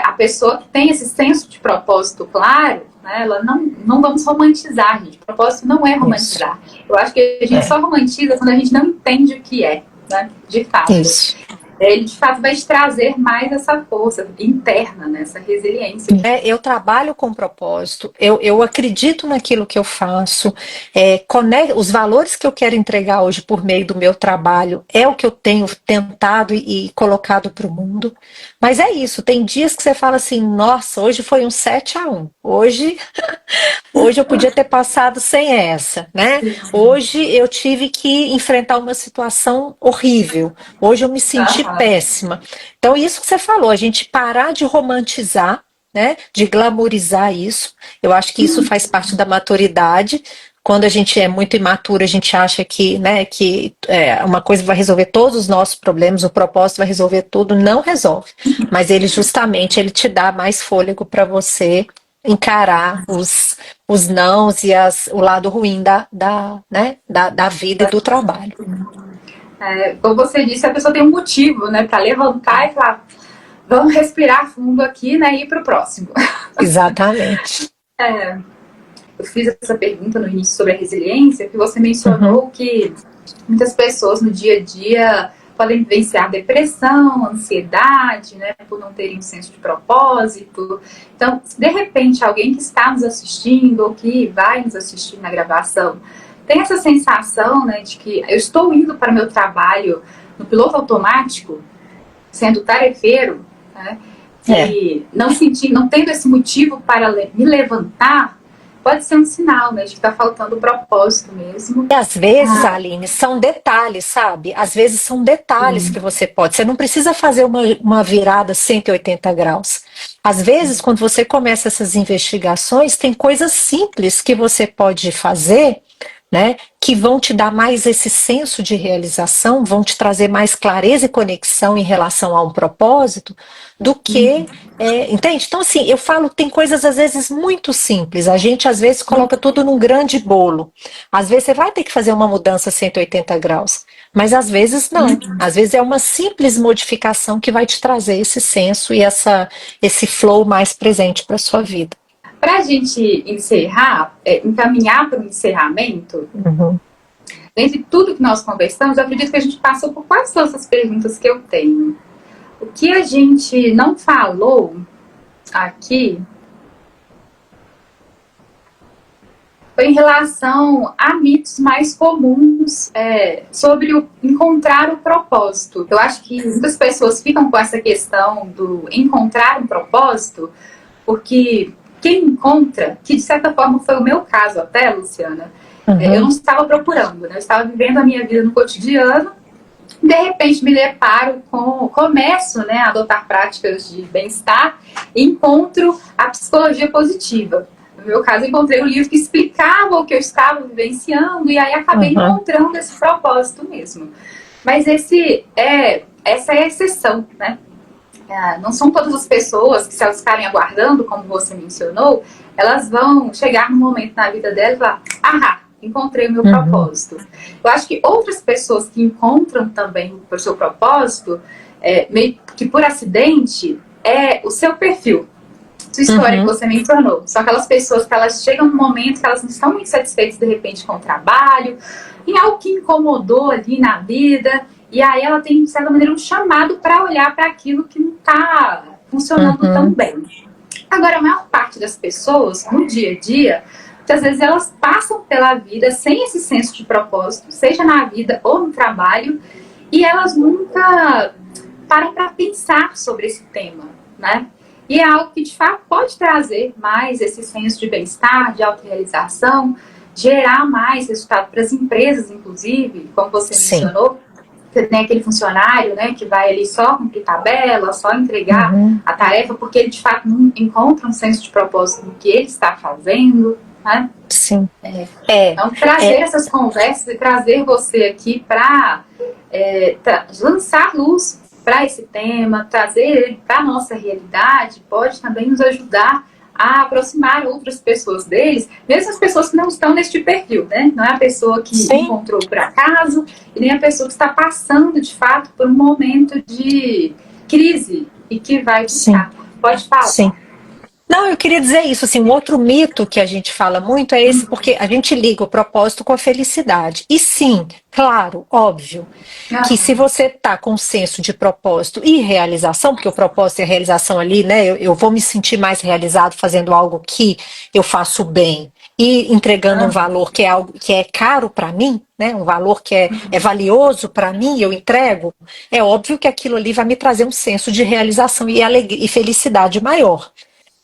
a pessoa que tem esse senso de propósito claro, né, ela não vamos romantizar, gente. Propósito não é romantizar. Isso. Eu acho que a gente só romantiza quando a gente não entende o que é, né, de fato. Isso. Ele, de fato, vai te trazer mais essa força interna, né, essa resiliência. Eu trabalho com propósito, eu acredito naquilo que eu faço, os valores que eu quero entregar hoje por meio do meu trabalho é o que eu tenho tentado e colocado para o mundo. Mas é isso, tem dias que você fala assim, nossa, hoje foi um 7-1, hoje eu podia ter passado sem essa, né? Hoje eu tive que enfrentar uma situação horrível, hoje eu me senti péssima. Então, isso que você falou, a gente parar de romantizar, né, de glamorizar isso, eu acho que isso faz parte da maturidade. Quando a gente é muito imaturo, a gente acha que, né, que uma coisa vai resolver todos os nossos problemas, o propósito vai resolver tudo, não resolve. Mas ele te dá mais fôlego para você encarar os nãos e o lado ruim da vida e do trabalho. Como você disse, a pessoa tem um motivo, né, para levantar e falar, vamos respirar fundo aqui, né, e ir para o próximo. Exatamente. Eu fiz essa pergunta no início sobre a resiliência, que você mencionou que muitas pessoas no dia a dia podem vivenciar depressão, ansiedade, né, por não terem um senso de propósito. Então, se de repente alguém que está nos assistindo ou que vai nos assistir na gravação tem essa sensação, né, de que eu estou indo para o meu trabalho no piloto automático, sendo tarefeiro, né, e não tendo esse motivo para me levantar, pode ser um sinal, né, de que está faltando o propósito mesmo. E às vezes, Aline, são detalhes, sabe? Às vezes são detalhes que você não precisa fazer uma virada 180 graus. Às vezes, quando você começa essas investigações, tem coisas simples que você pode fazer, né, que vão te dar mais esse senso de realização, vão te trazer mais clareza e conexão em relação a um propósito do que, entende? Então, assim, eu falo, tem coisas às vezes muito simples, a gente às vezes coloca tudo num grande bolo, às vezes você vai ter que fazer uma mudança 180 graus, mas às vezes não, às vezes é uma simples modificação que vai te trazer esse senso e esse flow mais presente para a sua vida. Para a gente encerrar, encaminhar para o encerramento, dentre tudo que nós conversamos, eu acredito que a gente passou por quase todas as perguntas que eu tenho. O que a gente não falou aqui foi em relação a mitos mais comuns sobre encontrar o propósito. Eu acho que muitas pessoas ficam com essa questão do encontrar um propósito, porque quem encontra, que de certa forma foi o meu caso até, Luciana, eu não estava procurando, né? Eu estava vivendo a minha vida no cotidiano, de repente me deparo começo, né, a adotar práticas de bem-estar e encontro a psicologia positiva. No meu caso, encontrei um livro que explicava o que eu estava vivenciando e aí acabei encontrando esse propósito mesmo. Mas essa é a exceção, né? Não são todas as pessoas que, se elas ficarem aguardando, como você mencionou, elas vão chegar num momento na vida delas e falar, encontrei o meu propósito. Eu acho que outras pessoas que encontram também o seu propósito, meio que por acidente, é o seu perfil. sua história que Uhum. você mencionou. São aquelas pessoas que elas chegam num momento que elas não estão muito satisfeitas, de repente, com o trabalho, em algo que incomodou ali na vida, e aí ela tem, de certa maneira, um chamado para olhar para aquilo que não está funcionando tão Uhum. bem. Agora, a maior parte das pessoas, no dia a dia, muitas vezes elas passam pela vida sem esse senso de propósito, seja na vida ou no trabalho, e elas nunca param para pensar sobre esse tema, né? E é algo que, de fato, pode trazer mais esse senso de bem-estar, de autorrealização, gerar mais resultado para as empresas, inclusive, como você Sim. mencionou. Você tem aquele funcionário, né, que vai ali só cumprir tabela, só entregar Uhum. a tarefa, porque ele, de fato, não encontra um senso de propósito no que ele está fazendo, né? Sim. É, Então, trazer é, essas conversas e trazer você aqui para lançar luz para esse tema, trazer ele para a nossa realidade, pode também nos ajudar a aproximar outras pessoas deles, mesmo as pessoas que não estão neste perfil, né? Não é a pessoa que sim, encontrou por acaso e nem a pessoa que está passando, de fato, por um momento de crise e que vai sim, buscar. Pode falar. sim. Não, eu queria dizer isso, assim, um outro mito que a gente fala muito é esse, porque a gente liga o propósito com a felicidade. E sim, claro, óbvio, que se Aham. você está com um senso de propósito e realização, porque o propósito e a realização ali, né, eu vou me sentir mais realizado fazendo algo que eu faço bem e entregando um valor que é algo que é caro para mim, né, um valor que é valioso para mim, eu entrego, é óbvio que aquilo ali vai me trazer um senso de realização e alegria e felicidade maior.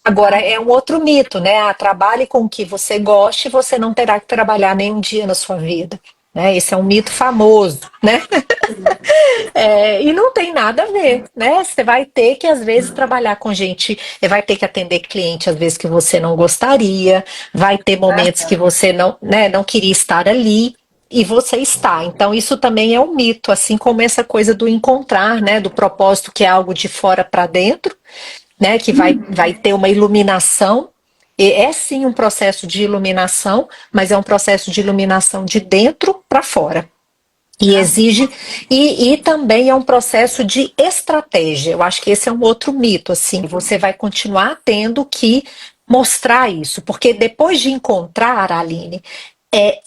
Agora, é um outro mito, né? Ah, trabalhe com o que você goste, você não terá que trabalhar nenhum dia na sua vida. Né? Esse é um mito famoso, né? É, e não tem nada a ver, né? Você vai ter que, às vezes, trabalhar com gente, vai ter que atender cliente, às vezes, que você não gostaria, vai ter momentos que você não, né, não queria estar ali, e você está. Então, isso também é um mito, assim como essa coisa do encontrar, né? Do propósito, que é algo de fora para dentro, né, que vai ter uma iluminação. E é sim um processo de iluminação, mas é um processo de iluminação de dentro para fora. E exige, e também é um processo de estratégia. Eu acho que esse é um outro mito, assim. Você vai continuar tendo que mostrar isso, porque depois de encontrar, Aline,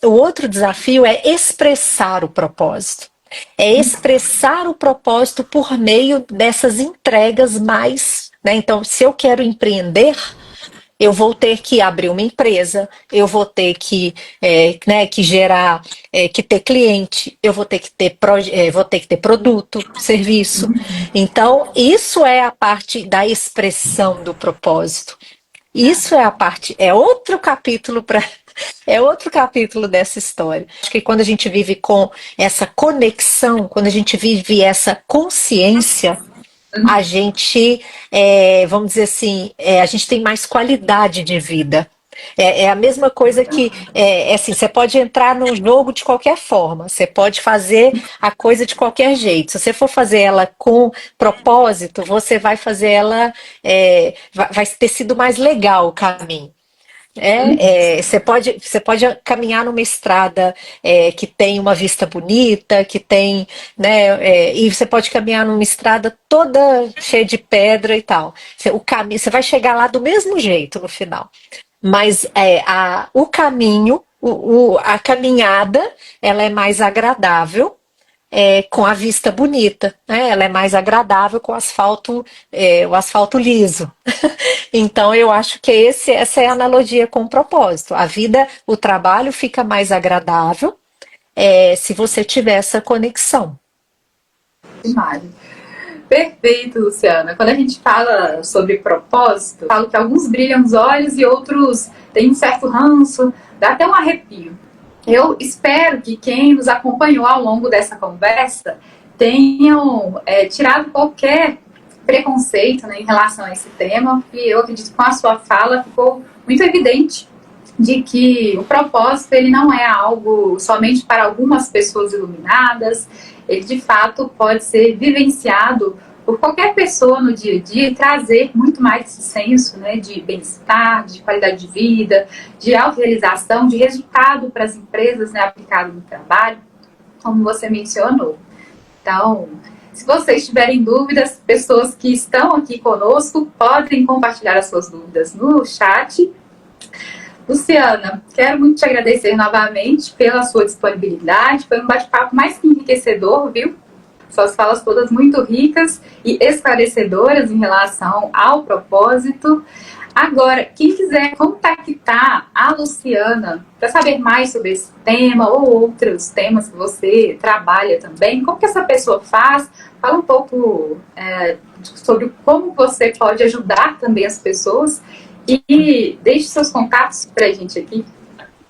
o outro desafio é expressar o propósito. É expressar o propósito por meio dessas entregas mais, né? Então, se eu quero empreender, eu vou ter que abrir uma empresa, eu vou ter que, né, que gerar, que ter cliente, eu vou ter que ter, vou ter que ter produto, serviço. Então, isso é a parte da expressão do propósito. Isso é a parte, é outro capítulo para é outro capítulo dessa história. Acho que quando a gente vive com essa conexão, quando a gente vive essa consciência, a gente, vamos dizer assim, a gente tem mais qualidade de vida. É a mesma coisa que, assim, você pode entrar no jogo de qualquer forma, você pode fazer a coisa de qualquer jeito. Se você for fazer ela com propósito, você vai fazer ela, vai ter sido mais legal o caminho. Você pode caminhar numa estrada que tem uma vista bonita, que tem, né, e você pode caminhar numa estrada toda cheia de pedra e tal. O caminho, você vai chegar lá do mesmo jeito no final. Mas o caminho, a caminhada, ela é mais agradável com a vista bonita, né? Ela é mais agradável com o asfalto liso. Então, eu acho que essa é a analogia com o propósito. A vida, o trabalho fica mais agradável se você tiver essa conexão. Demais. Perfeito, Luciana. Quando a gente fala sobre propósito, falo que alguns brilham os olhos e outros têm um certo ranço, dá até um arrepio. Eu espero que quem nos acompanhou ao longo dessa conversa tenham tirado qualquer preconceito, né, em relação a esse tema, e eu acredito que com a sua fala ficou muito evidente de que o propósito ele não é algo somente para algumas pessoas iluminadas, ele de fato pode ser vivenciado por qualquer pessoa no dia a dia e trazer muito mais esse senso, né, de bem-estar, de qualidade de vida, de autorrealização, de resultado para as empresas, né, aplicado no trabalho, como você mencionou. Então, Se vocês tiverem dúvidas, pessoas que estão aqui conosco podem compartilhar as suas dúvidas no chat. Luciana, quero muito te agradecer novamente pela sua disponibilidade. Foi um bate-papo mais que enriquecedor, viu? Suas falas todas muito ricas e esclarecedoras em relação ao propósito. Agora, quem quiser contactar a Luciana para saber mais sobre esse tema ou outros temas que você trabalha também, como que essa pessoa faz? Fala um pouco sobre como você pode ajudar também as pessoas e deixe seus contatos para a gente aqui.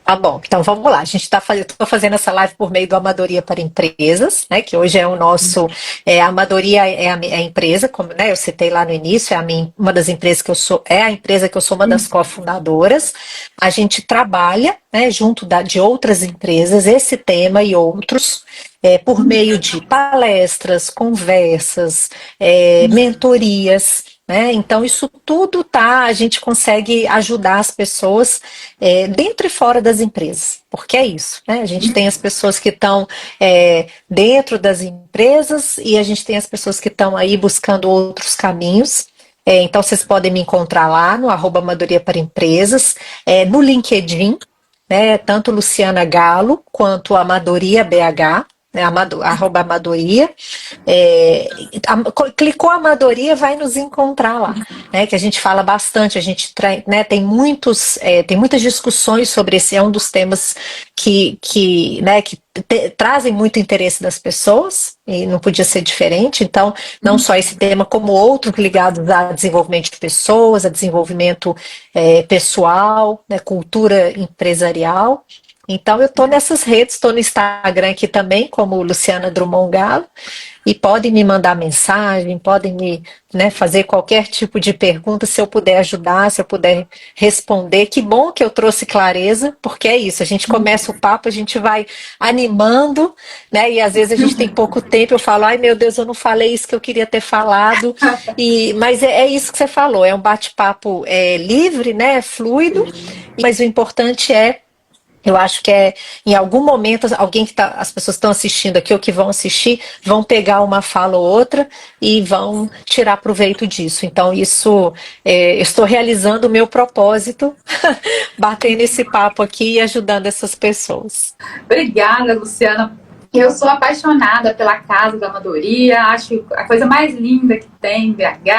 Tá bom, então vamos lá. A gente está fazendo essa live por meio do Amadoria para Empresas, né? Que hoje é o nosso. A Amadoria é a empresa, como né, eu citei lá no início, uma das empresas que eu sou, é a empresa que eu sou uma das cofundadoras. A gente trabalha, né, junto de outras empresas, esse tema e outros, por meio de palestras, conversas, mentorias. Né? Então, isso tudo a gente consegue ajudar as pessoas dentro e fora das empresas, porque é isso, né? A gente tem as pessoas que estão dentro das empresas e a gente tem as pessoas que estão aí buscando outros caminhos. Então, vocês podem me encontrar lá no @Amadoria para Empresas, no LinkedIn, né? Tanto Luciana Galo quanto Amadoria BH. Né, @Amadoria, clicou Amadoria, vai nos encontrar lá, né, que a gente fala bastante, a gente né, tem muitas discussões sobre esse, é um dos temas né, que trazem muito interesse das pessoas, e não podia ser diferente, então, não só esse tema, como outros ligados a desenvolvimento de pessoas, a desenvolvimento pessoal, né, cultura empresarial. Então, eu estou nessas redes, estou no Instagram aqui também, como Luciana Drummond Galo, e podem me mandar mensagem, podem me fazer qualquer tipo de pergunta, se eu puder ajudar, se eu puder responder. Que bom que eu trouxe clareza, porque é isso, a gente começa o papo, a gente vai animando, né? E às vezes a gente tem pouco tempo, eu falo, ai meu Deus, eu não falei isso que eu queria ter falado, mas é isso que você falou, é um bate-papo livre, né? Fluido, mas o importante eu acho que em algum momento, as pessoas estão assistindo aqui ou que vão assistir, vão pegar uma fala ou outra e vão tirar proveito disso. Então, eu estou realizando o meu propósito, batendo esse papo aqui e ajudando essas pessoas. Obrigada, Luciana. Eu sou apaixonada pela Casa da Amadoria, acho a coisa mais linda que tem em BH.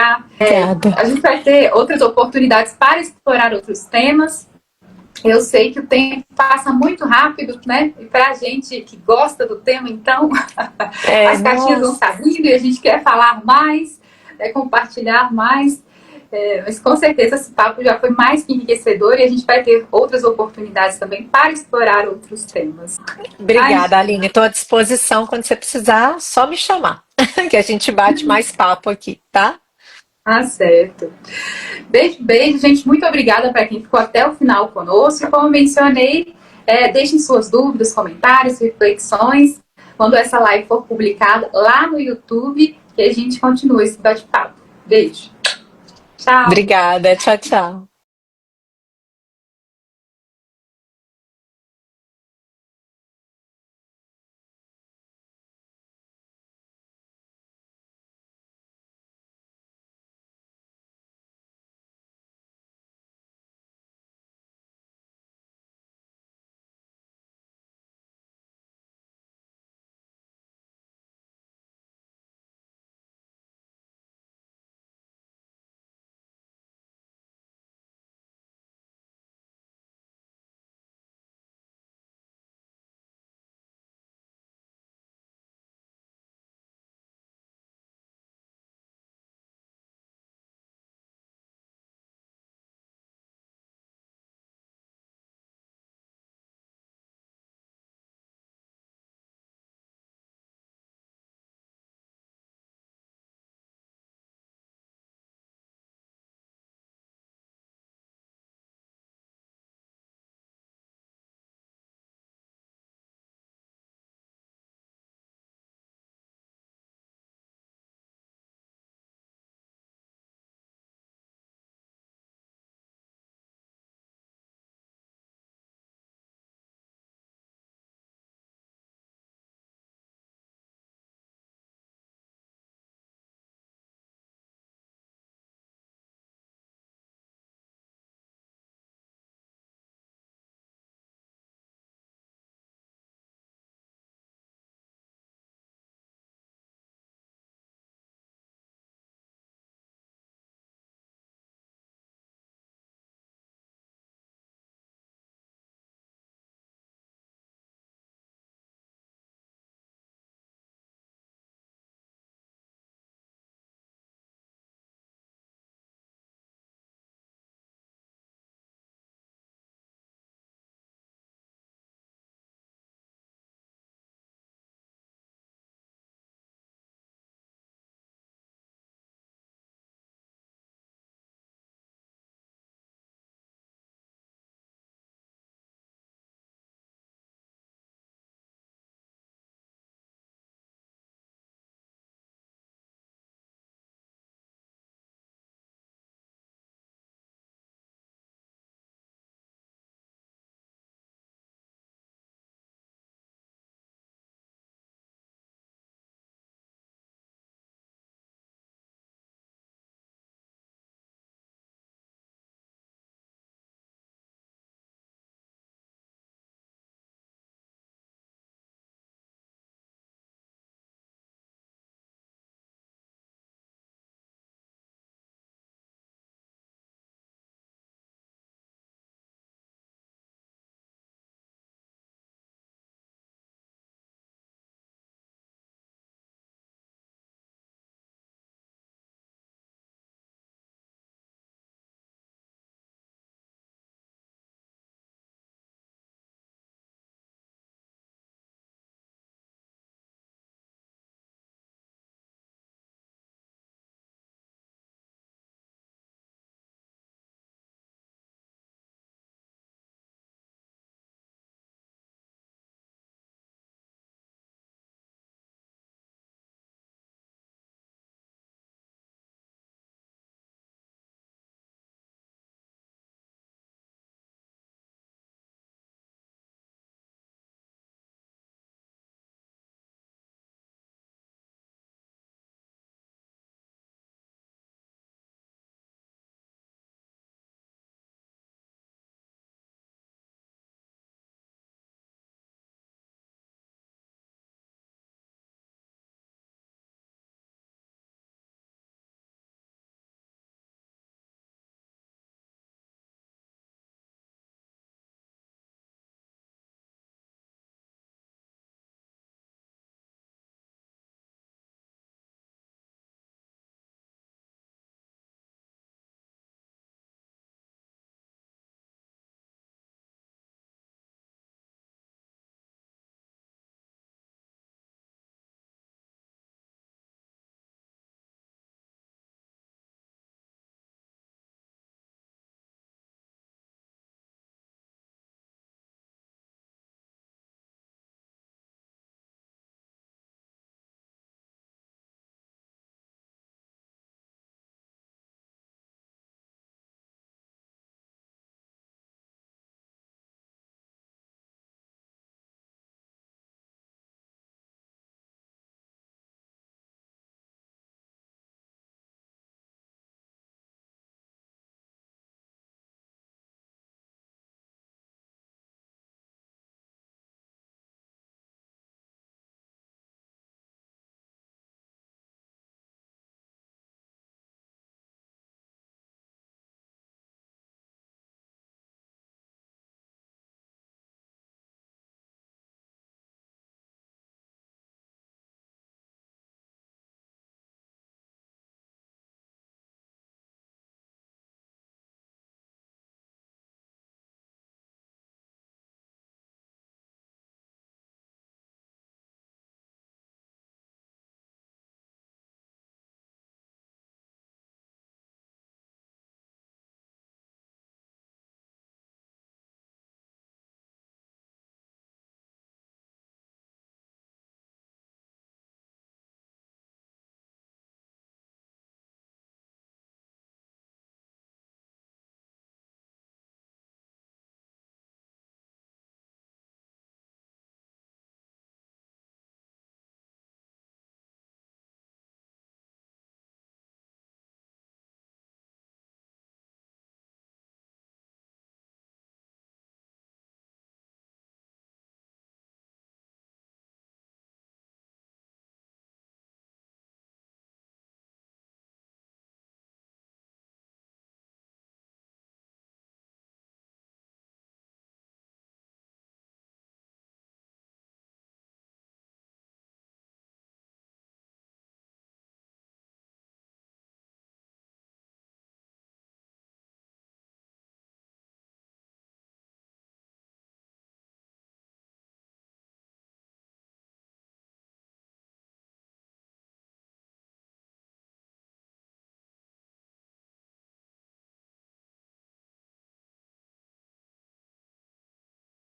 A gente vai ter outras oportunidades para explorar outros temas. Eu sei que o tempo passa muito rápido, né? E para a gente que gosta do tema, então, as cartinhas vão saindo e a gente quer falar mais, compartilhar mais. Mas com certeza esse papo já foi mais que enriquecedor e a gente vai ter outras oportunidades também para explorar outros temas. Obrigada, Aline. Estou à disposição. Quando você precisar, só me chamar, que a gente bate mais papo aqui, tá? Certo. Beijo, gente. Muito obrigada para quem ficou até o final conosco. Como eu mencionei, deixem suas dúvidas, comentários, reflexões quando essa live for publicada lá no YouTube, que a gente continua esse bate-papo. Beijo. Tchau. Obrigada. Tchau, tchau.